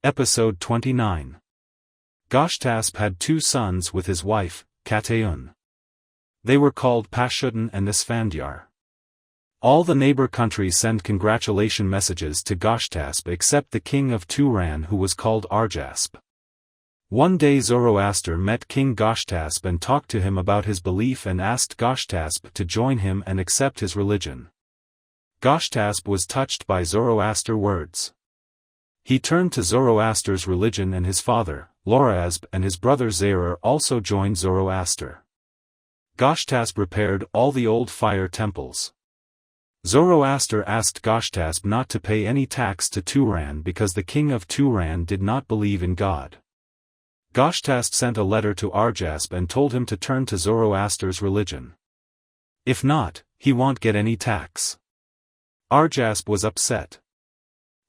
Episode 29. Goshtasb had 2 sons with his wife, Kataun. They were called Persian and Esfandyar. All the neighbor countries send congratulation messages to Goshtasb except the king of Tooran, who was called Arjasb. One day Zoroaster met King Goshtasb and talked to him about his belief and asked Goshtasb to join him and accept his religion. Goshtasb was touched by Zoroaster's words. He turned to Zoroaster's religion, and his father, Goshtasb, and his brother Zarar also joined Zoroaster. Goshtasb repaired all the old fire temples. Zoroaster asked Goshtasb not to pay any tax to Tooran because the king of Tooran did not believe in God. Goshtasb sent a letter to Arjasb and told him to turn to Zoroaster's religion. If not, he won't get any tax. Arjasb was upset.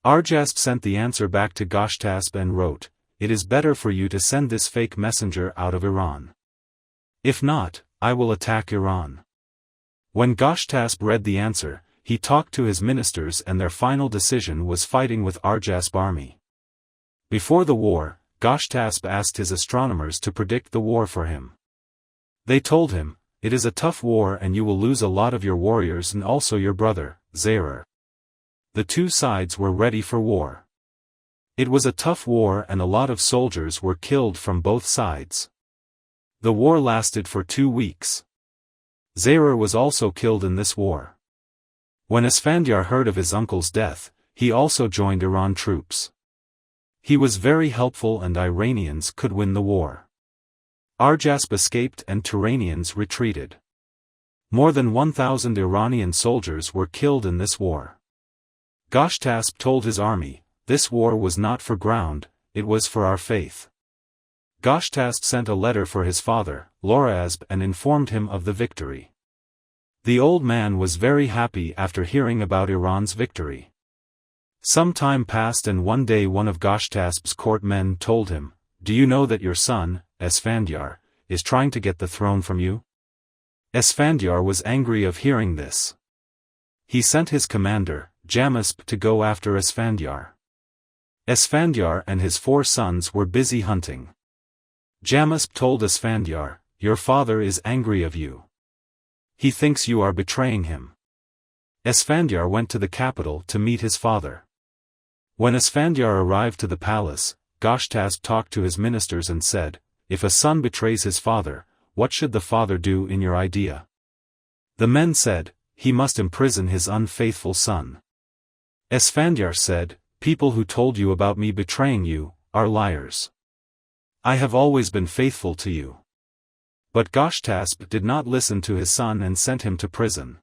Arjasb sent the answer back to Goshtasb and wrote, "It is better for you to send this fake messenger out of Iran. If not, I will attack Iran." When Goshtasb read the answer, he talked to his ministers and their final decision was fighting with Arjasb's army. Before the war, Goshtasb asked his astronomers to predict the war for him. They told him, "It is a tough war and you will lose a lot of your warriors and also your brother, Zarar." The 2 sides were ready for war. It was a tough war and a lot of soldiers were killed from both sides. The war lasted for 2 weeks. Zarar was also killed in this war. When Esfandyar heard of his uncle's death, he also joined Iran troops. He was very helpful and Iranians could win the war. Arjasb escaped and Turanians retreated. More than 1,000 Iranian soldiers were killed in this war. Goshtasb told his army, "This war was not for ground, it was for our faith." Goshtasb sent a letter for his father, Goshtasb, and informed him of the victory. The old man was very happy after hearing about Iran's victory. Some time passed and one day one of Goshtasb's court men told him, "Do you know that your son, Esfandyar, is trying to get the throne from you?" Esfandyar was angry of hearing this. He sent his commander, Shahnameh, to go after Esfandyar. Esfandyar and his 4 sons were busy hunting. Shahnameh told Esfandyar, "Your father is angry of you. He thinks you are betraying him." Esfandyar went to the capital to meet his father. When Esfandyar arrived to the palace, Goshtasb talked to his ministers and said, "If a son betrays his father, what should the father do in your idea?" The men said, "He must imprison his unfaithful son." Esfandyar said, "People who told you about me betraying you, are liars. I have always been faithful to you." But Goshtasb did not listen to his son and sent him to prison.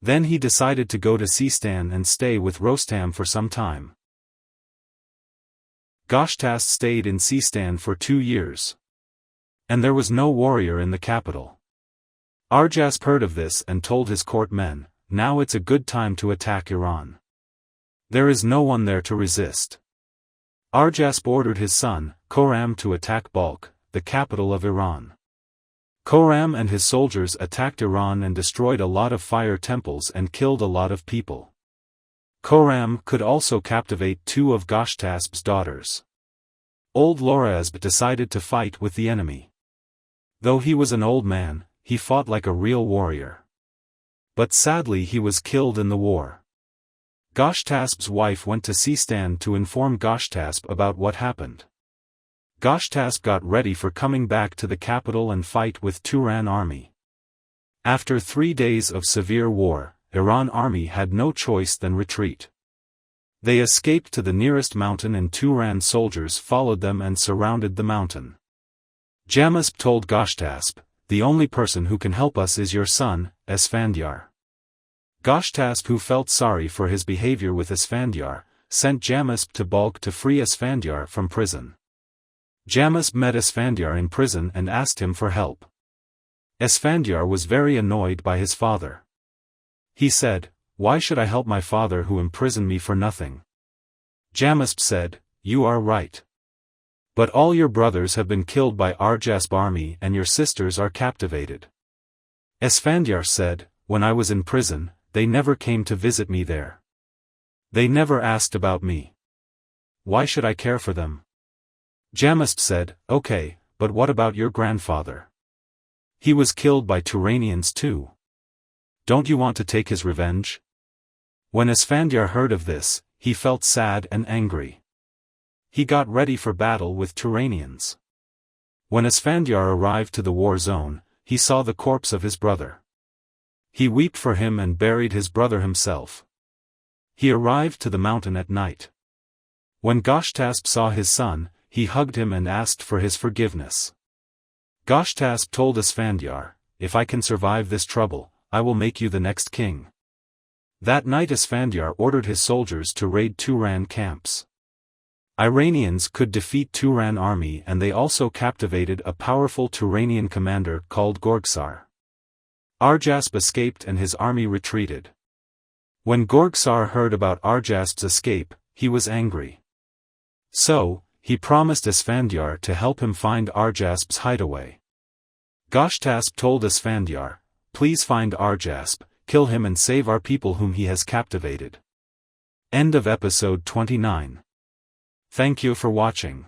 Then he decided to go to Sistan and stay with Rostam for some time. Goshtasb stayed in Sistan for 2 years. And there was no warrior in the capital. Arjasb heard of this and told his court men, "Now it's a good time to attack Iran. There is no one there to resist." Arjasb ordered his son, Khorram, to attack Balkh, the capital of Iran. Khorram and his soldiers attacked Iran and destroyed a lot of fire temples and killed a lot of people. Khorram could also captivate 2 of Goshtasb's daughters. Old Goshtasb decided to fight with the enemy. Though he was an old man, he fought like a real warrior. But sadly he was killed in the war. Goshtasb's wife went to Sistan to inform Goshtasb about what happened. Goshtasb got ready for coming back to the capital and fight with Tooran army. After 3 days of severe war, Iran army had no choice than retreat. They escaped to the nearest mountain and Tooran soldiers followed them and surrounded the mountain. Shahnameh told Goshtasb, "The only person who can help us is your son, Esfandyar." Goshtasb, who felt sorry for his behavior with Esfandyar, sent Shahnameh to Balkh to free Esfandyar from prison. Shahnameh met Esfandyar in prison and asked him for help. Esfandyar was very annoyed by his father. He said, "Why should I help my father who imprisoned me for nothing?" Shahnameh said, "You are right. But all your brothers have been killed by Arjasb's army and your sisters are captivated." Esfandyar said, "When I was in prison, they never came to visit me there. They never asked about me. why should I care for them? Shahnameh said, okay, but what about your grandfather? He was killed by Turanians too. Don't you want to take his revenge? When Esfandyar heard of this, he felt sad and angry. He got ready for battle with Turanians. When Esfandyar arrived to the war zone, he saw the corpse of his brother. He wept for him and buried his brother himself. He arrived to the mountain at night. When Goshtasb saw his son, he hugged him and asked for his forgiveness. Goshtasb told Esfandyar, if I can survive this trouble, I will make you the next king. That night Esfandyar ordered his soldiers to raid Tooran camps. Iranians could defeat Tooran army and they also captivated a powerful Turanian commander called Goshtasb. Goshtasb escaped and his army retreated. When Goshtasb heard about Goshtasb's escape, he was angry. So, he promised Esfandyar to help him find Goshtasb's hideaway. Goshtasb told Esfandyar, please find Goshtasb, kill him and save our people whom he has captivated. End of episode 29. Thank you for watching.